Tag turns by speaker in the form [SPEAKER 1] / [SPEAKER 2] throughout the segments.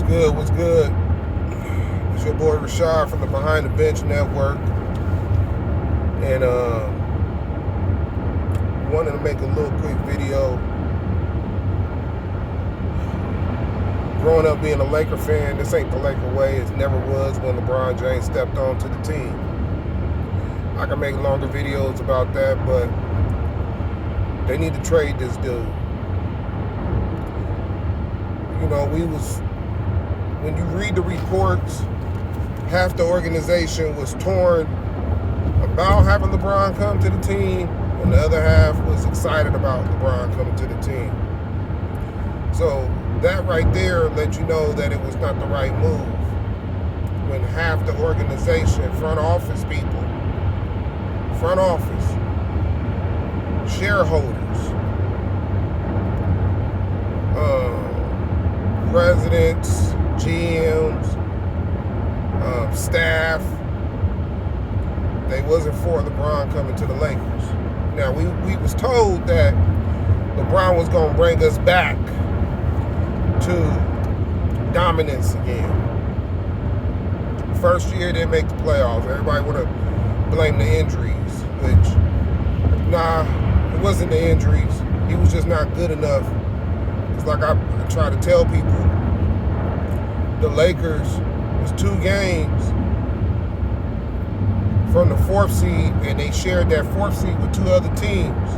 [SPEAKER 1] good? What's good? It's your boy Rashad from the Behind the Bench Network, and wanted to make a little quick video. Growing up being a Laker fan, this ain't the Laker way. It never was when LeBron James stepped onto the team. I can make longer videos about that, but they need to trade this dude. You know, when you read the reports, half the organization was torn about having LeBron come to the team, and the other half was excited about LeBron coming to the team. So that right there let you know that it was not the right move. When half the organization, front office people, shareholders, presidents, GMs, staff, they wasn't for LeBron coming to the Lakers. Now, we was told that LeBron was going to bring us back to dominance again. First year, they make the playoffs. Everybody want to blame the injuries, which, nah, it wasn't the injuries. He was just not good enough. It's like I try to tell people, the Lakers was 2 games from the 4th seed, and they shared that 4th seed with 2 other teams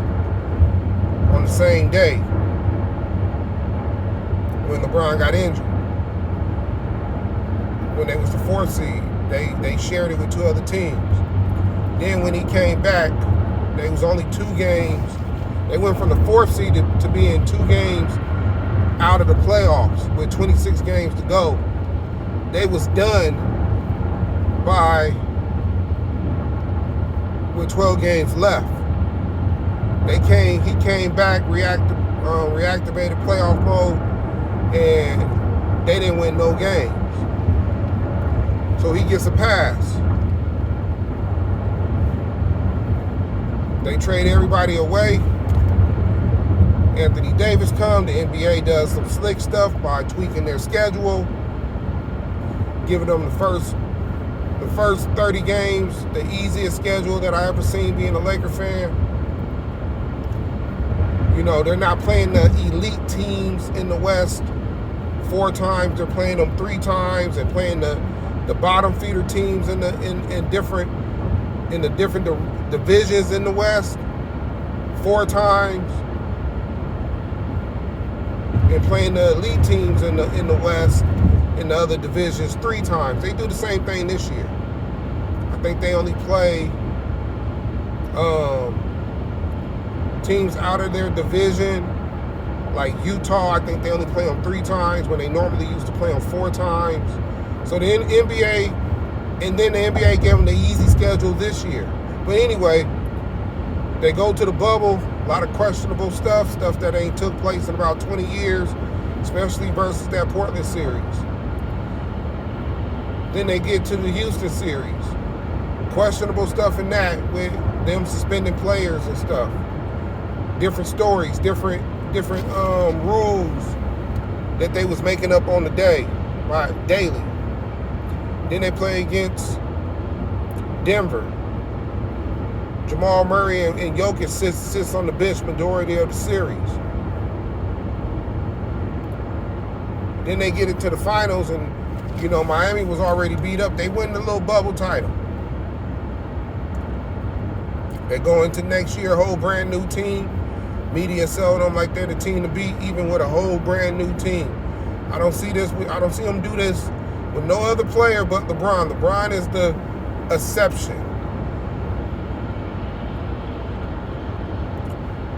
[SPEAKER 1] on the same day when LeBron got injured. When they was the 4th seed, they shared it with 2 other teams. Then when he came back, they was only 2 games. They went from the 4th seed to being 2 games out of the playoffs with 26 games to go. They was done with 12 games left. He came back, reactivated playoff mode, and they didn't win no games. So he gets a pass. They trade everybody away. Anthony Davis come. The NBA does some slick stuff by tweaking their schedule, giving them the first 30 games, the easiest schedule that I ever seen being a Laker fan. You know, they're not playing the elite teams in the West 4 times. They're playing them 3 times, and playing the bottom feeder teams in the different divisions in the West 4 times, and playing the elite teams in the West in the other divisions 3 times. They do the same thing this year. I think they only play teams out of their division, like Utah. I think they only play them 3 times when they normally used to play them 4 times. So the NBA, and then the NBA gave them the easy schedule this year. But anyway, they go to the bubble, a lot of questionable stuff that ain't took place in about 20 years, especially versus that Portland series. Then they get to the Houston series. Questionable stuff in that, with them suspending players and stuff. Different stories, different rules that they was making up on the day, right, daily. Then they play against Denver. Jamal Murray and Jokic sits on the bench majority of the series. Then they get into the finals, and you know, Miami was already beat up. They win the little bubble title. They go into next year, whole brand new team. Media selling them like they're the team to beat, even with a whole brand new team. I don't see them do this with no other player but LeBron. LeBron is the exception.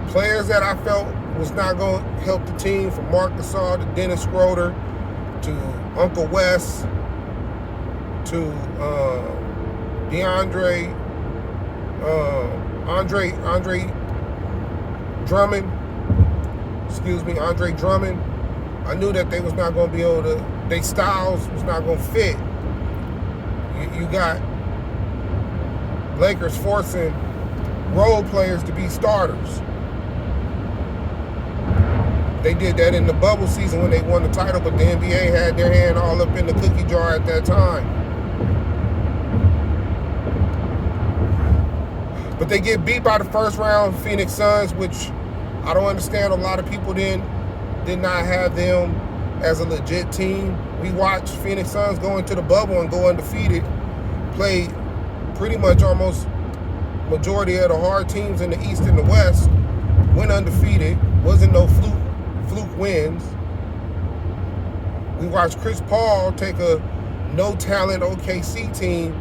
[SPEAKER 1] Players that I felt was not going to help the team, from Marc Gasol to Dennis Schroeder to Uncle Wes to Andre Drummond. I knew that they was not going to be able to, their styles was not going to fit. You got Lakers forcing role players to be starters. They did that in the bubble season when they won the title, but the NBA had their hand all up in the cookie jar at that time. But they get beat by the first round Phoenix Suns, which I don't understand. A lot of people did not have them as a legit team. We watched Phoenix Suns go into the bubble and go undefeated, play pretty much almost majority of the hard teams in the East and the West, went undefeated, wasn't no fluke wins. We watched Chris Paul take a no-talent OKC team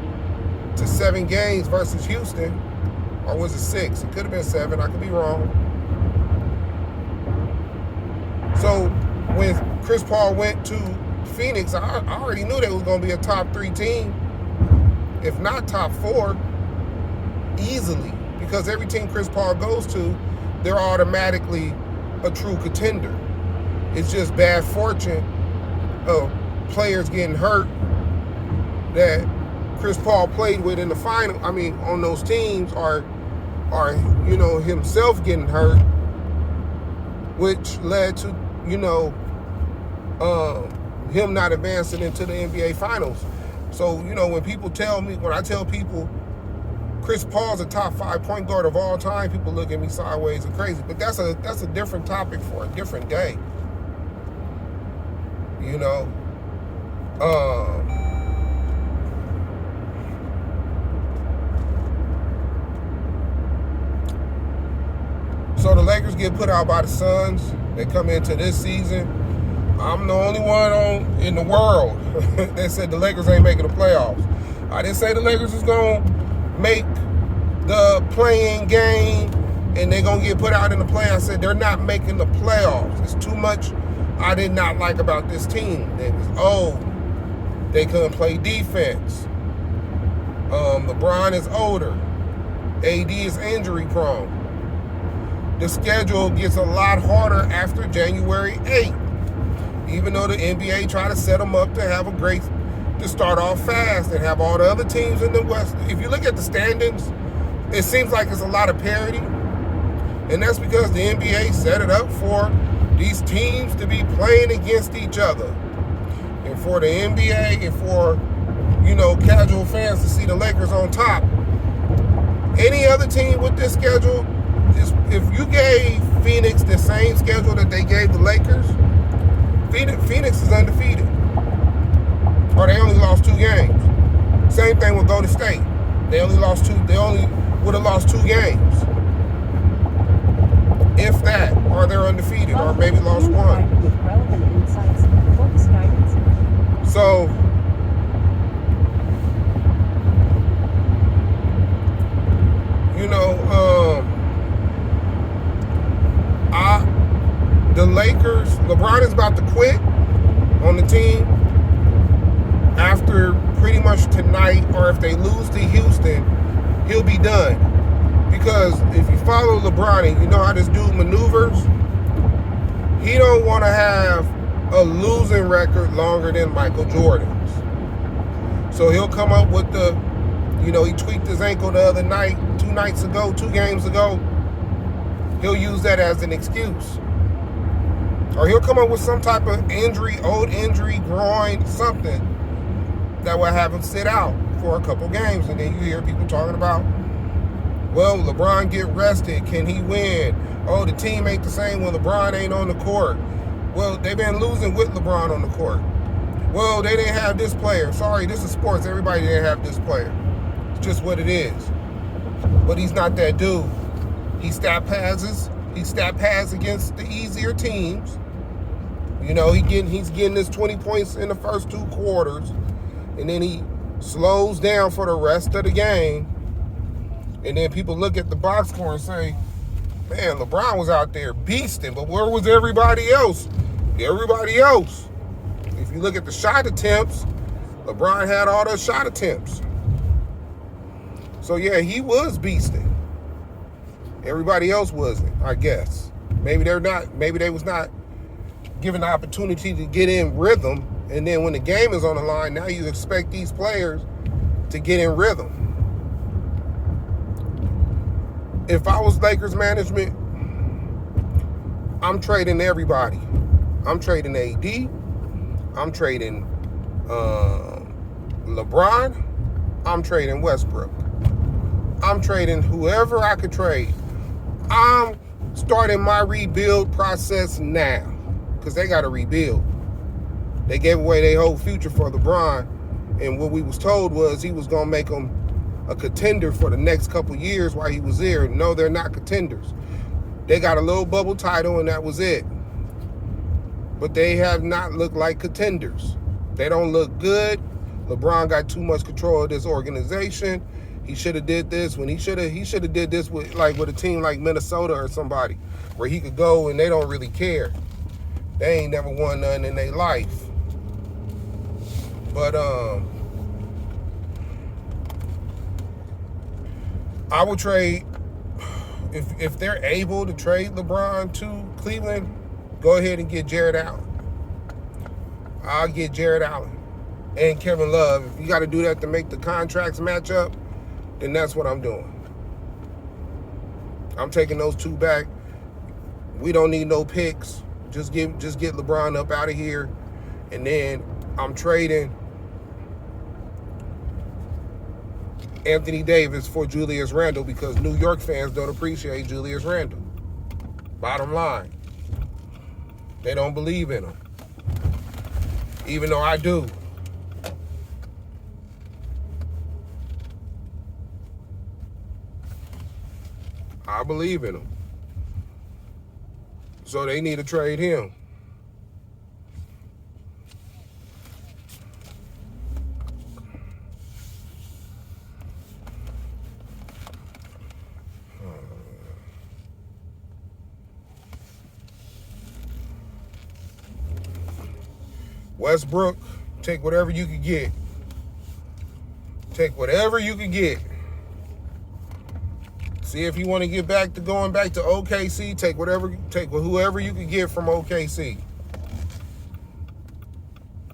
[SPEAKER 1] to 7 games versus Houston. Or was it 6? It could have been 7. I could be wrong. So when Chris Paul went to Phoenix, I already knew they was going to be a top 3 team, if not top 4, easily. Because every team Chris Paul goes to, they're automatically a true contender. It's just bad fortune of players getting hurt that Chris Paul played with in the final. I mean, on those teams, are himself getting hurt, which led to him not advancing into the NBA Finals. So when I tell people Chris Paul's a top 5 point guard of all time, people look at me sideways and crazy. But that's a different topic for a different day. So the Lakers get put out by the Suns. They come into this season. I'm the only one in the world that said the Lakers ain't making the playoffs. I didn't say the Lakers is going to make the play-in game and they're going to get put out in the play. I said they're not making the playoffs. It's too much I did not like about this team. They was old. They couldn't play defense. LeBron is older. AD is injury prone. The schedule gets a lot harder after January 8th. Even though the NBA try to set them up to start off fast and have all the other teams in the West. If you look at the standings, it seems like it's a lot of parity. And that's because the NBA set it up for these teams to be playing against each other. And for the NBA and for, casual fans to see the Lakers on top. Any other team with this schedule, if you gave Phoenix the same schedule that they gave the Lakers, Phoenix is undefeated. Or they only lost 2 games. Same thing with Golden State. They only would have lost 2 games. If that, or they're undefeated, or maybe lost 1. So the Lakers, LeBron is about to quit on the team after pretty much tonight, or if they lose to Houston, he'll be done. Because if you follow LeBron and you know how this dude maneuvers, he don't want to have a losing record longer than Michael Jordan's. So he'll come up with he tweaked his ankle the other night, 2 games ago. He'll use that as an excuse. Or he'll come up with some type of old injury, groin, something that will have him sit out for a couple games. And then you hear people talking about, well, LeBron get rested. Can he win? Oh, the team ain't the same when LeBron ain't on the court. Well, they've been losing with LeBron on the court. Well, they didn't have this player. Sorry, this is sports. Everybody didn't have this player. It's just what it is. But he's not that dude. He stat passes. He stat pass against the easier teams. He's getting his 20 points in the first 2 quarters. And then he slows down for the rest of the game. And then people look at the box score and say, man, LeBron was out there beasting, but where was everybody else? Everybody else. If you look at the shot attempts, LeBron had all those shot attempts. So yeah, he was beasting. Everybody else wasn't, I guess. Maybe they was not given the opportunity to get in rhythm. And then when the game is on the line, now you expect these players to get in rhythm. If I was Lakers management, I'm trading everybody. I'm trading AD. I'm trading LeBron. I'm trading Westbrook. I'm trading whoever I could trade. I'm starting my rebuild process now because they got to rebuild. They gave away their whole future for LeBron, and what we was told was he was going to make them a contender for the next couple years while he was there. No, they're not contenders. They got a little bubble title, and that was it. But they have not looked like contenders. They don't look good. LeBron got too much control of this organization. He should have did this when he should have did this with a team like Minnesota or somebody where he could go and they don't really care. They ain't never won nothing in their life. But I would trade if they're able to trade LeBron to Cleveland, go ahead and get Jared Allen. I'll get Jared Allen and Kevin Love. If you got to do that to make the contracts match up, then that's what I'm doing. I'm taking those two back. We don't need no picks. Just get LeBron up out of here. And then I'm trading Anthony Davis for Julius Randle because New York fans don't appreciate Julius Randle. Bottom line. They don't believe in him. Even though I do. I believe in him. So they need to trade him. Westbrook, take whatever you can get. Take whatever you can get. See if you want to get back to going back to OKC, take whoever you can get from OKC.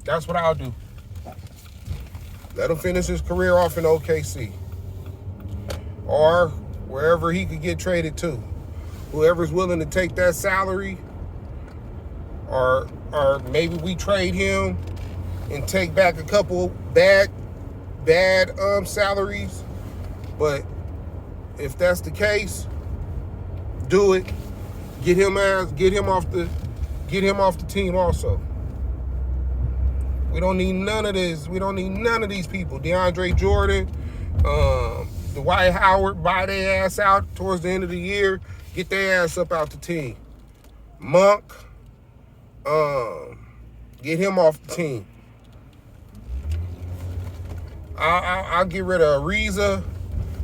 [SPEAKER 1] That's what I'll do. Let him finish his career off in OKC. Or wherever he could get traded to. Whoever's willing to take that salary, or maybe we trade him and take back a couple bad salaries. But if that's the case, do it. Get him off the team also. We don't need none of this. We don't need none of these people. DeAndre Jordan, Dwight Howard, buy their ass out towards the end of the year. Get their ass up out the team. Monk, get him off the team. I'll get rid of Ariza.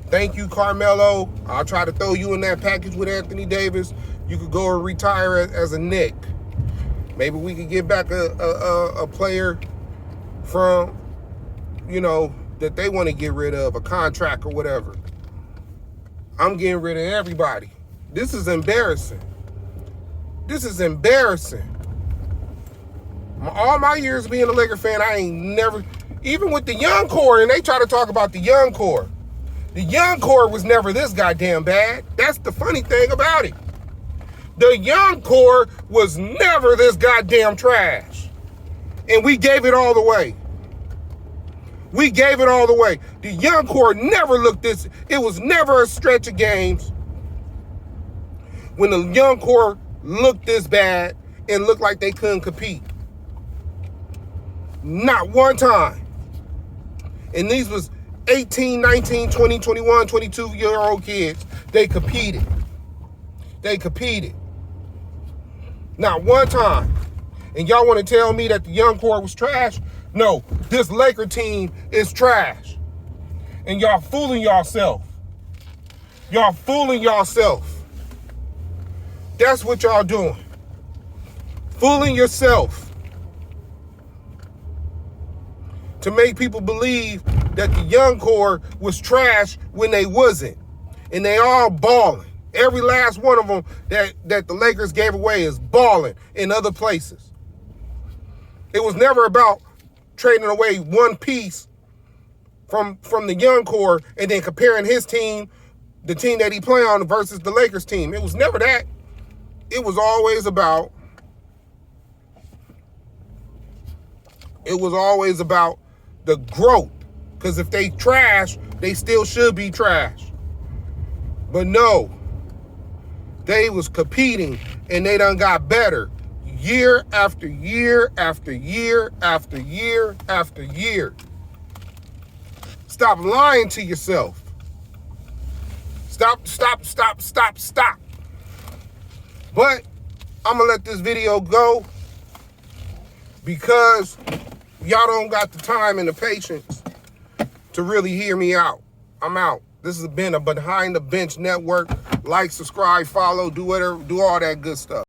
[SPEAKER 1] Thank you, Carmelo. I'll try to throw you in that package with Anthony Davis. You could go and retire as a Knick. Maybe we could get back a player from, that they want to get rid of, a contract or whatever. I'm getting rid of everybody. This is embarrassing. This is embarrassing. All my years being a Laker fan, I ain't never, even with the young core, and they try to talk about the young core. The young core was never this goddamn bad. That's the funny thing about it. The young core was never this goddamn trash. And we gave it all the way. We gave it all the way. The young core never looked this. It was never a stretch of games when the young core looked this bad and looked like they couldn't compete. Not one time. And these was 18, 19, 20, 21, 22-year-old kids. They competed. They competed. Not one time. And y'all want to tell me that the young core was trash? No, this Laker team is trash. And y'all fooling yourself. Y'all fooling yourself. That's what y'all doing. Fooling yourself. To make people believe that the young core was trash when they wasn't. And they all balling. Every last one of them that the Lakers gave away is balling in other places. It was never about trading away one piece from the young core and then comparing his team, the team that he play on, versus the Lakers team. It was never that. it was always about the growth. Because if they trash, they still should be trash. But no, they was competing and they done got better year after year after year after year after year. Stop lying to yourself. Stop. But I'm gonna let this video go because y'all don't got the time and the patience to really hear me out. I'm out. This has been a Behind the Bench Network. Like, subscribe, follow, do whatever, do all that good stuff.